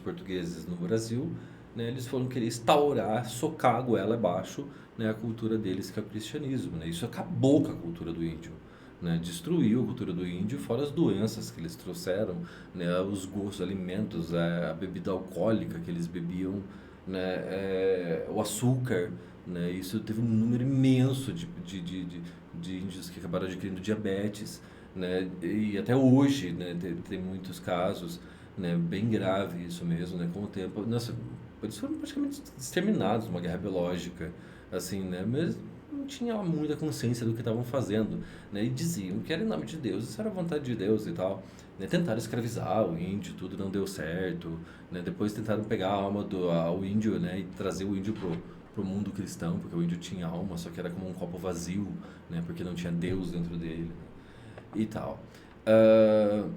portugueses no Brasil, né? Eles foram querer instaurar, socar a goela abaixo, né? A cultura deles, que é o cristianismo, né? Isso acabou com a cultura do índio, né, destruiu a cultura do índio, fora as doenças que eles trouxeram, né, os gostos, alimentos, a bebida alcoólica que eles bebiam, né, o açúcar, né, isso teve um número imenso de índios que acabaram adquirindo diabetes, né, e até hoje, né, tem muitos casos, né, bem grave isso mesmo, né, com o tempo, nossa, eles foram praticamente exterminados numa guerra biológica, assim, né, mas não tinha muita consciência do que estavam fazendo, né? E diziam que era em nome de Deus, isso era a vontade de Deus e tal, né? Tentaram escravizar o índio, tudo não deu certo, né? Depois tentaram pegar a alma ao índio, né? E trazer o índio pro mundo cristão, porque o índio tinha alma, só que era como um copo vazio, né? Porque não tinha Deus dentro dele, né? E tal. Uh,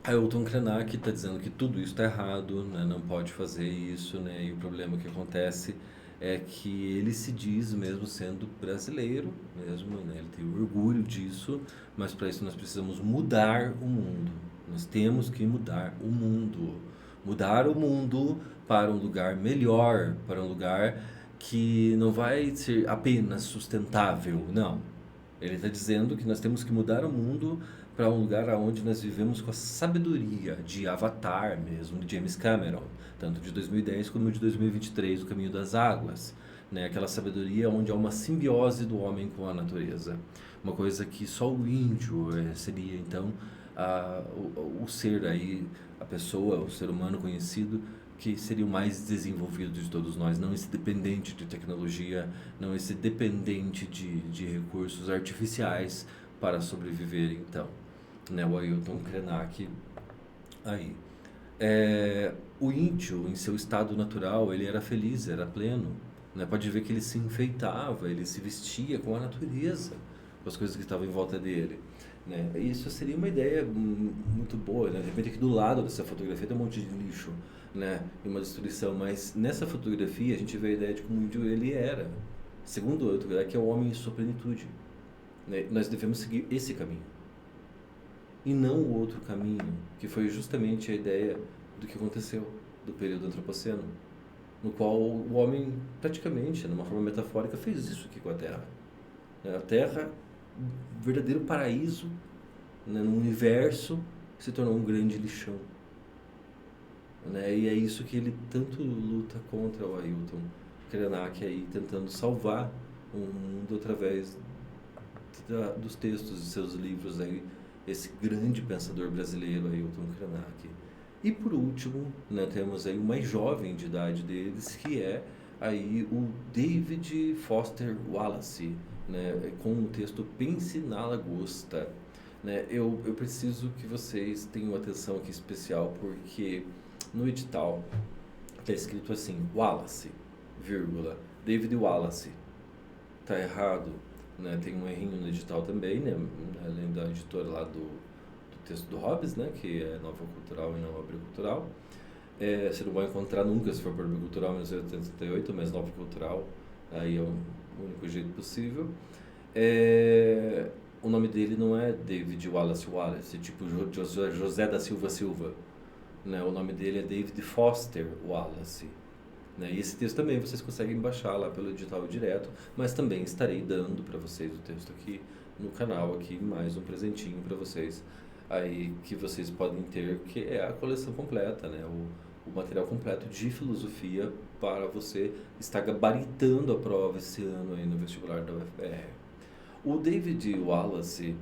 Ailton Krenak está dizendo que tudo isso está errado, né? Não pode fazer isso, né? E o problema que acontece é que ele se diz mesmo sendo brasileiro, mesmo, né? Ele tem orgulho disso, mas para isso nós precisamos mudar o mundo. Nós temos que mudar o mundo. Mudar o mundo para um lugar melhor, para um lugar que não vai ser apenas sustentável, não. Ele está dizendo que nós temos que mudar o mundo para um lugar onde nós vivemos com a sabedoria de Avatar mesmo, de James Cameron, tanto de 2010 como de 2023, O Caminho das Águas, né? Aquela sabedoria onde há uma simbiose do homem com a natureza, uma coisa que só o índio seria então o ser aí, a pessoa, o ser humano conhecido que seria o mais desenvolvido de todos nós, não esse dependente de tecnologia, não esse dependente de recursos artificiais para sobreviver, então, né, o Ailton Krenak aí. O índio, em seu estado natural, ele era feliz, era pleno, né? Pode ver que ele se enfeitava, ele se vestia com a natureza, com as coisas que estavam em volta dele, né? E isso seria uma ideia muito boa, né? De repente aqui do lado dessa fotografia tem um monte de lixo, né? E uma destruição, mas nessa fotografia a gente vê a ideia de como o índio ele era, segundo o outro, que é o homem em sua plenitude, né? Nós devemos seguir esse caminho e não o outro caminho, que foi justamente a ideia do que aconteceu do período antropoceno, no qual o homem, praticamente, de uma forma metafórica, fez isso aqui com a Terra. Né? A Terra, um verdadeiro paraíso, né, no universo, se tornou um grande lixão. Né? E é isso que ele tanto luta contra o Ailton Krenak aí, tentando salvar o mundo através dos textos de seus livros aí, esse grande pensador brasileiro, Ailton Krenak. E por último, né, temos aí o mais jovem de idade deles, que é aí o David Foster Wallace, né, com o texto Pense na Lagosta. Né? Eu preciso que vocês tenham atenção aqui especial, porque no edital está escrito assim, Wallace, vírgula, David Wallace. Tá errado, né? Tem um errinho no edital também, né? Além da editora lá do texto do Hobbes, né? Que é Nova Cultural e não Abricultural. Você não vai encontrar nunca se for por Abricultural 1988, mas Nova Cultural, aí é o único jeito possível. O nome dele não é David Wallace Wallace, tipo José da Silva Silva. Né? O nome dele é David Foster Wallace. Né? E esse texto também vocês conseguem baixar lá pelo edital direto, mas também estarei dando para vocês o texto aqui no canal, aqui mais um presentinho para vocês, aí que vocês podem ter, que é a coleção completa, né? O material completo de filosofia para você estar gabaritando a prova esse ano aí no vestibular da UFPR. O David Wallace,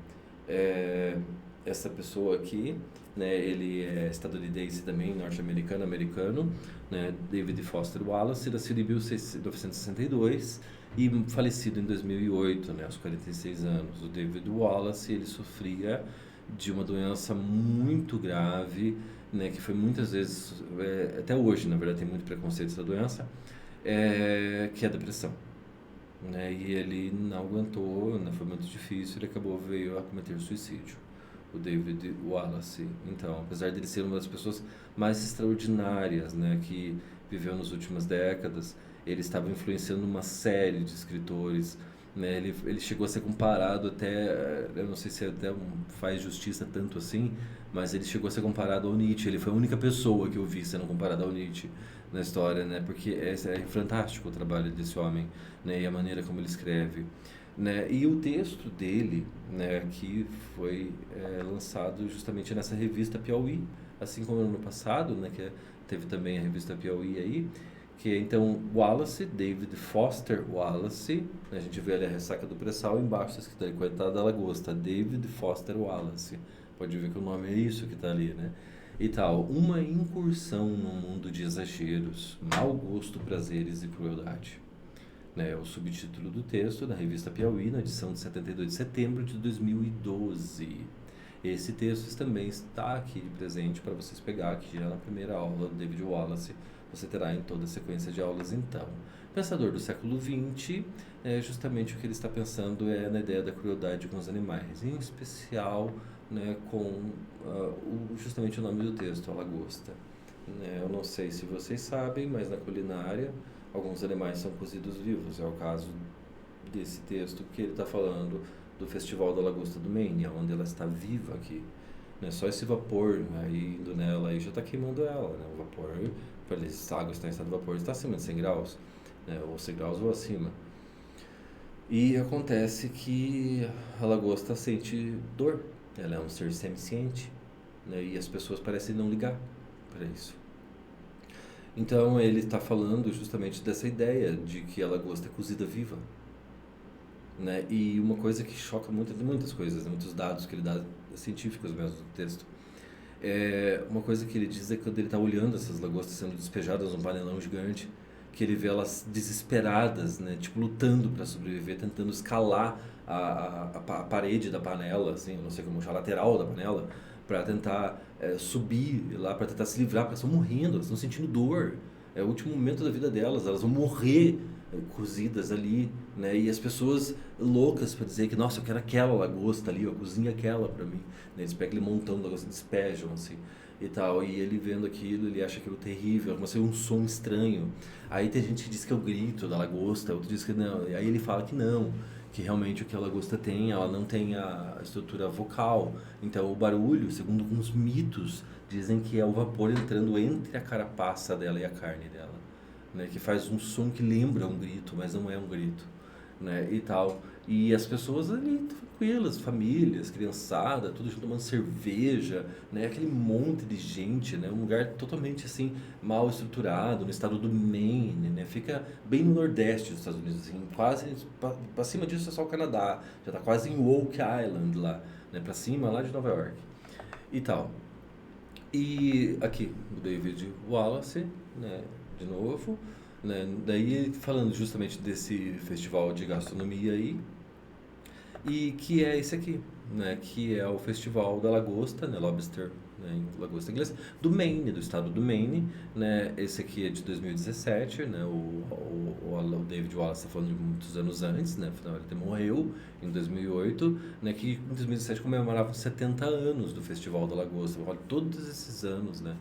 essa pessoa aqui, né, ele é estadunidense também, norte-americano, americano, né, David Foster Wallace, nascido em 1962 e falecido em 2008, né, aos 46 anos. O David Wallace, ele sofria de uma doença muito grave, né, que foi muitas vezes, até hoje, na verdade, tem muito preconceito dessa doença, que é a depressão. Né, e ele não aguentou, né, foi muito difícil, ele veio a cometer suicídio. O David Wallace. Então, apesar de ele ser uma das pessoas mais extraordinárias, né, que viveu nas últimas décadas, ele estava influenciando uma série de escritores, né, ele chegou a ser comparado até, eu não sei se até faz justiça tanto assim, mas ele chegou a ser comparado ao Nietzsche. Ele foi a única pessoa que eu vi sendo comparado ao Nietzsche na história, né, porque é fantástico o trabalho desse homem, né, e a maneira como ele escreve. Né? E o texto dele, né, que foi lançado justamente nessa revista Piauí, assim como no ano passado, né, que teve também a revista Piauí aí, que é então Wallace, David Foster Wallace, né, a gente vê ali a ressaca do pré-sal, embaixo está escrito ali, coitada da lagosta, David Foster Wallace, pode ver que o nome é isso que está ali, né? E tal, uma incursão no mundo de exageros, mau gosto, prazeres e crueldade. Né, o subtítulo do texto na revista Piauí, na edição de 72 de setembro de 2012. Esse texto também está aqui presente para vocês pegar, aqui já na primeira aula do David Wallace, você terá em toda a sequência de aulas então. Pensador do século XX, justamente o que ele está pensando é na ideia da crueldade com os animais, em especial, né, com justamente o nome do texto, a lagosta. Eu não sei se vocês sabem, mas na culinária alguns animais são cozidos vivos. É o caso desse texto que ele está falando do Festival da Lagosta do Maine, onde ela está viva aqui. Né? Só esse vapor aí indo nela aí já está queimando ela. Né? O vapor, para essa água estar em estado de vapor, está acima de 100 graus, né? Ou 100 graus ou acima. E acontece que a lagosta sente dor. Ela é um ser semisciente, né? E as pessoas parecem não ligar para isso. Então ele está falando justamente dessa ideia de que a lagosta é cozida viva, né? E uma coisa que choca muitas coisas, né? Muitos dados que ele dá científicos mesmo no texto. Uma coisa que ele diz é que quando ele está olhando essas lagostas sendo despejadas num panelão gigante, que ele vê elas desesperadas, né? Tipo lutando para sobreviver, tentando escalar a parede da panela, assim, não sei como chamar, a lateral da panela, para tentar subir lá, para tentar se livrar, porque elas estão morrendo, elas estão sentindo dor. É o último momento da vida delas, elas vão morrer cozidas ali, né? E as pessoas loucas para dizer que, nossa, eu quero aquela lagosta ali, ó, cozinha aquela para mim. Né? Eles pegam aquele montão de lagosta, despejam assim e tal. E ele vendo aquilo, ele acha aquilo terrível, começa a ser um som estranho. Aí tem gente que diz que é o grito da lagosta, outro diz que não. E aí ele fala que não, que realmente o que a lagosta tem, ela não tem a estrutura vocal. Então o barulho, segundo alguns mitos, dizem que é o vapor entrando entre a carapaça dela e a carne dela. né, que faz um som que lembra um grito, mas não é um grito, né, e tal. E as pessoas ali tranquilas, famílias, criançada, tudo junto tomando cerveja, né, aquele monte de gente, né, um lugar totalmente assim mal estruturado, no estado do Maine, né, fica bem no nordeste dos Estados Unidos, assim, quase para cima disso é só o Canadá, já tá quase em Oak Island lá, né, para cima lá de Nova York e tal. E aqui, o David Wallace, né, de novo, né, daí falando justamente desse festival de gastronomia aí, e que é esse aqui, né, que é o Festival da Lagosta, né, Lobster, né, em lagosta inglesa, do Maine, do estado do Maine, né, esse aqui é de 2017, né, o David Wallace está falando de muitos anos antes, né, afinal ele até morreu em 2008, né, que em 2017 comemorava os 70 anos do Festival da Lagosta, olha, todos esses anos, né,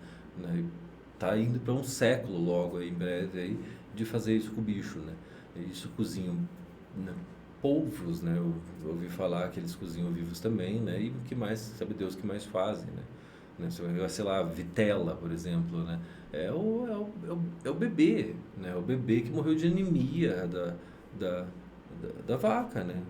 tá indo para um século logo aí, em breve aí, de fazer isso com o bicho, né, isso cozinham, né, polvos, né? Eu ouvi falar que eles cozinham vivos também, né? E o que mais, sabe Deus, o que mais fazem, né? Você vai ver, sei lá, vitela, por exemplo, né? É o bebê, né? O bebê que morreu de anemia da, da vaca, né?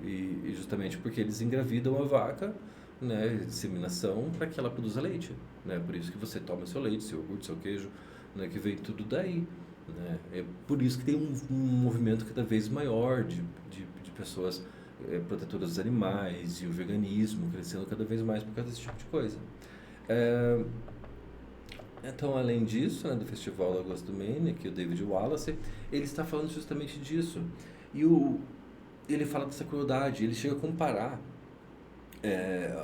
E justamente porque eles engravidam a vaca, né? Disseminação para que ela produza leite, né? Por isso que você toma seu leite, seu iogurte, seu queijo, né? Que vem tudo daí, né? É por isso que tem um movimento cada vez maior de pessoas protetoras dos animais e o veganismo crescendo cada vez mais por causa desse tipo de coisa. É, então, além disso, né, do Festival Lagosta do Maine, que o David Wallace, ele está falando justamente disso. E ele fala dessa crueldade, ele chega a comparar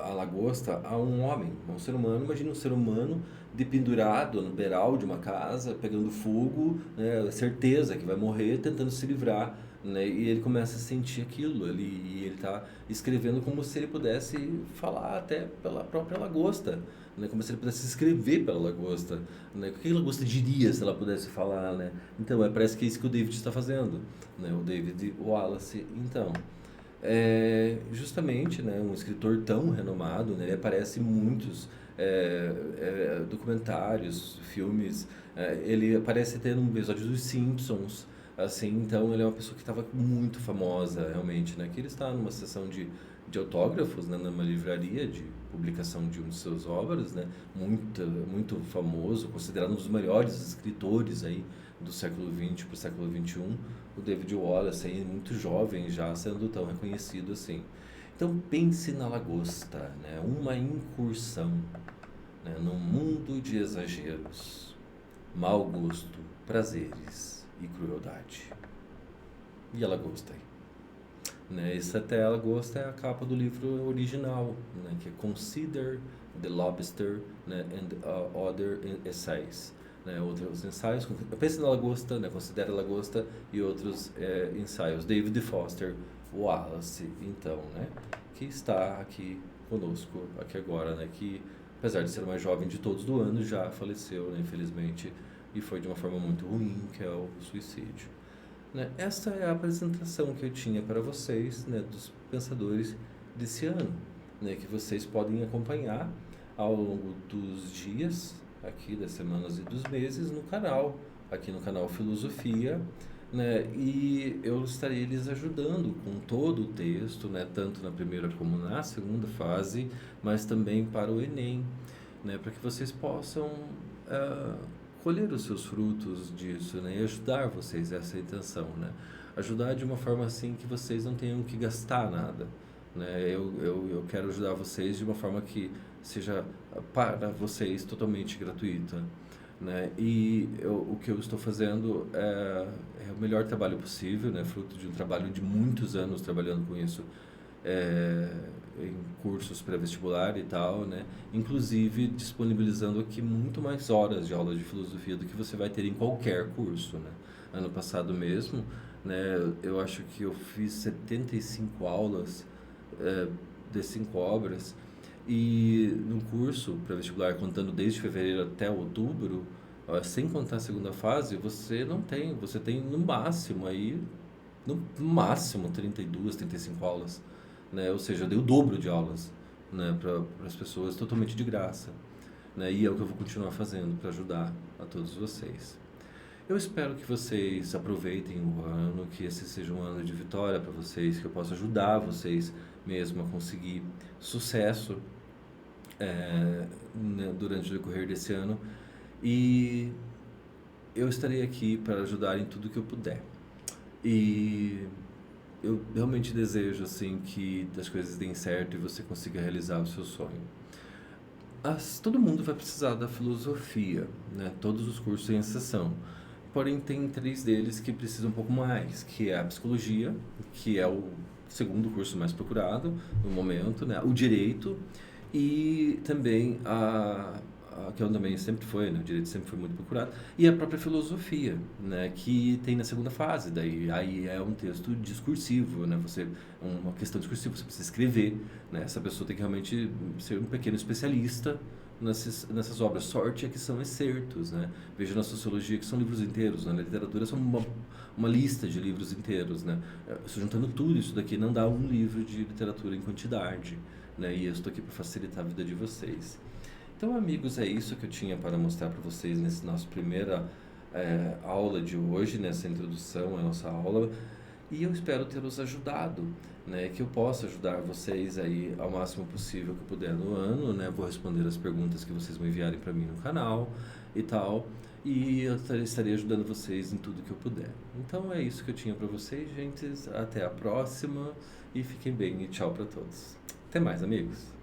a lagosta a um homem, a um ser humano. Imagina um ser humano dependurado no beiral de uma casa, pegando fogo, né, certeza que vai morrer, tentando se livrar, né, e ele começa a sentir aquilo, e ele está escrevendo como se ele pudesse falar até pela própria lagosta, né, como se ele pudesse escrever pela lagosta, né, o que a lagosta diria se ela pudesse falar, né? Então, parece que é isso que o David está fazendo, né, o David Wallace, então. Justamente, né, um escritor tão renomado, né, ele aparece em muitos documentários, filmes, ele aparece até num episódio dos Simpsons, assim, então ele é uma pessoa que estava muito famosa, realmente, né, que ele está numa sessão de autógrafos, né, numa livraria de publicação de um de suas obras, né, muito famoso, considerado um dos melhores escritores aí do século XX para o século XXI, o David Wallace, aí, muito jovem já, sendo tão reconhecido assim. Então pense na lagosta, né? Uma incursão, né? Num mundo de exageros, mau gosto, prazeres e crueldade. E a lagosta aí? Né? Essa até a lagosta é a capa do livro original, né? Que é Consider the Lobster, né? And Other Essays. Né, outros ensaios, pense na lagosta, né, considera a lagosta e outros ensaios. David Foster Wallace, então, né, que está aqui conosco, aqui agora, né, que apesar de ser o mais jovem de todos do ano, já faleceu, né, infelizmente, e foi de uma forma muito ruim, que é o suicídio. Né? Esta é a apresentação que eu tinha para vocês, né, dos pensadores desse ano, né, que vocês podem acompanhar ao longo dos dias, aqui das semanas e dos meses, no canal, aqui no canal Filosofia, né, e eu estarei lhes ajudando com todo o texto, né, tanto na primeira como na segunda fase, mas também para o Enem, né, para que vocês possam colher os seus frutos disso, né, e ajudar vocês, essa é a intenção, né, ajudar de uma forma assim que vocês não tenham que gastar nada, né, eu quero ajudar vocês de uma forma que seja para vocês totalmente gratuita, né, e o que eu estou fazendo é o melhor trabalho possível, né, fruto de um trabalho de muitos anos trabalhando com isso, em cursos pré-vestibular e tal, né? Inclusive disponibilizando aqui muito mais horas de aula de filosofia do que você vai ter em qualquer curso, né? Ano passado mesmo, né? Eu acho que eu fiz 75 aulas de 5 obras e no curso pré-vestibular, contando desde fevereiro até outubro, sem contar a segunda fase, você tem no máximo aí, no máximo 32, 35 aulas, né? Ou seja, eu dei o dobro de aulas, né, para as pessoas totalmente de graça, né? E é o que eu vou continuar fazendo para ajudar a todos vocês. Eu espero que vocês aproveitem o ano, que esse seja um ano de vitória para vocês, que eu possa ajudar vocês mesmo a conseguir sucesso né, durante o decorrer desse ano. E eu estarei aqui para ajudar em tudo que eu puder. E eu realmente desejo assim que as coisas deem certo e você consiga realizar o seu sonho. Todo mundo vai precisar da filosofia, né? Todos os cursos têm exceção. Porém, tem três deles que precisam um pouco mais, que é a psicologia, que é o segundo curso mais procurado no momento, né? O direito e também que também sempre foi, né? O direito sempre foi muito procurado, e a própria filosofia, né? Que tem na segunda fase, daí aí é um texto discursivo, né? Uma questão discursiva, você precisa escrever, né? Essa pessoa tem que realmente ser um pequeno especialista nessas obras. Sorte é que são excertos, né? Veja na sociologia que são livros inteiros, né? Na literatura são uma lista de livros inteiros, né? Juntando tudo isso daqui não dá um livro de literatura em quantidade, né? E eu estou aqui para facilitar a vida de vocês. Então, amigos, é isso que eu tinha para mostrar para vocês nessa nossa primeira aula de hoje, nessa introdução à nossa aula. E eu espero tê-los ajudado, né? Que eu possa ajudar vocês aí ao máximo possível que eu puder no ano, né? Vou responder as perguntas que vocês me enviarem para mim no canal e tal. E eu estarei ajudando vocês em tudo que eu puder. Então é isso que eu tinha para vocês, gente. Até a próxima e fiquem bem e tchau para todos. Até mais, amigos.